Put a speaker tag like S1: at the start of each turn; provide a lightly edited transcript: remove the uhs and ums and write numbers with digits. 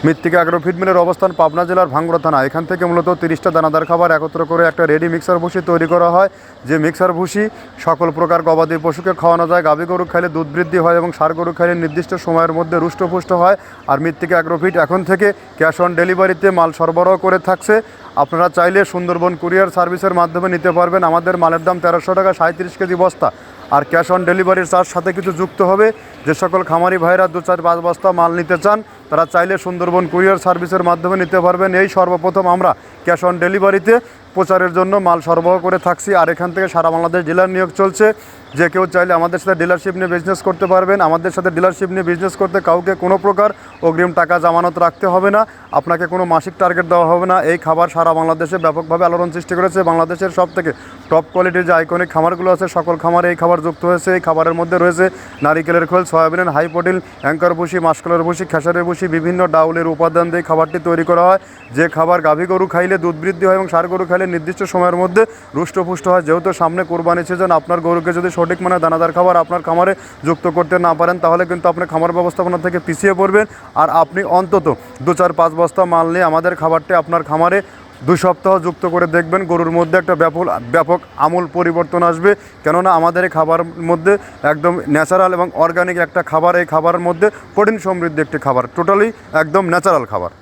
S1: মৃত্তিকা agro feed মিলের অবস্থান পাবনা জেলার ভাঙ্গুড়া থানা। এখান থেকে মূলত 30টা দানাদার খাবার একত্র করে একটা রেডি মিক্সার ভুসি তৈরি করা হয়, যে মিক্সার ভুসি সকল প্রকার গবাদি পশুকে খাওয়ানো যায়। গাভী গরু খাইলে দুধ বৃদ্ধি হয় এবং ষাঁড় গরু খাইলে নির্দিষ্ট সময়ের মধ্যে রুষ্টপুষ্ট হয়। আর মৃত্তিকা অ্যাগ্রো ফিড এখন থেকে ক্যাশ অন ডেলিভারিতে মাল সরবরাহ করে থাকছে। আপনারা চাইলে সুন্দরবন কুরিয়ার সার্ভিসের মাধ্যমে নিতে পারবেন। আমাদের মালের দাম 1300 টাকা, 37 কেজি বস্তা। আর ক্যাশ অন ডেলিভারির চার্জ সাথে কিছু যুক্ত হবে। যে সকল খামারি ভাইরা 2-4-5 বস্তা মাল নিতে চান তারা চাইলে সুন্দরবন কুরিয়ার সার্ভিসের মাধ্যমে নিতে পারবেন। এই সর্বপ্রথম আমরা ক্যাশ অন ডেলিভারিতে প্রচারের জন্য মাল সরবরাহ করে থাকছি। আর এখান থেকে সারা বাংলাদেশ ডিলার নিয়োগ চলছে। যে কেউ চাইলে আমাদের সাথে ডিলারশিপ নিয়ে বিজনেস করতে পারবেন। আমাদের সাথে ডিলারশিপ নিয়ে বিজনেস করতে কাউকে কোনো প্রকার অগ্রিম টাকা জামানত রাখতে হবে না, আপনাকে কোনো মাসিক টার্গেট দেওয়া হবে না। এই খাবার সারা বাংলাদেশে ব্যাপকভাবে আলোড়ন সৃষ্টি করেছে। বাংলাদেশের সব থেকে টপ কোয়ালিটির যে আইকনিক খামারগুলো আছে সকল খামারে এই খাবার যুক্ত হয়েছে। এই খাবারের মধ্যে রয়েছে নারিকেলের খোল, সয়াবিনের হাই প্রোটিন, অ্যাঙ্কার ভুসি, মাসকলার ভুসি, খেসারের ভুসি, বিভিন্ন ডাউলের উপাদান দিয়ে খাবারটি তৈরি করা হয়। যে খাবার গাভী গরু খাইলে দুধ বৃদ্ধি হয় এবং ষাঁড় গরু খাইলে নির্দিষ্ট সময়ের মধ্যে রুষ্টপুষ্ট হয়। যেহেতু সামনে কোরবানি সিজন, আপনার গরুকে যদি সঠিক মানে দানাদার খাবার আপনার খামারে যুক্ত করতে না পারেন তাহলে কিন্তু আপনি খামার ব্যবস্থাপনা থেকে পিছিয়ে পড়বেন। আর আপনি অন্তত 2-4-5 বস্তা মাল নিয়ে আমাদের খাবারটি আপনার খামারে 2 সপ্তাহ যুক্ত করে দেখবেন, গরুর মধ্যে একটা ব্যাপক আমূল পরিবর্তন আসবে। কেননা আমাদের এই খাবার মধ্যে একদম ন্যাচারাল এবং অর্গানিক একটা খাবার। এই খাবারের মধ্যে প্রোটিন সমৃদ্ধ একটি খাবার, টোটালি একদম ন্যাচারাল খাবার।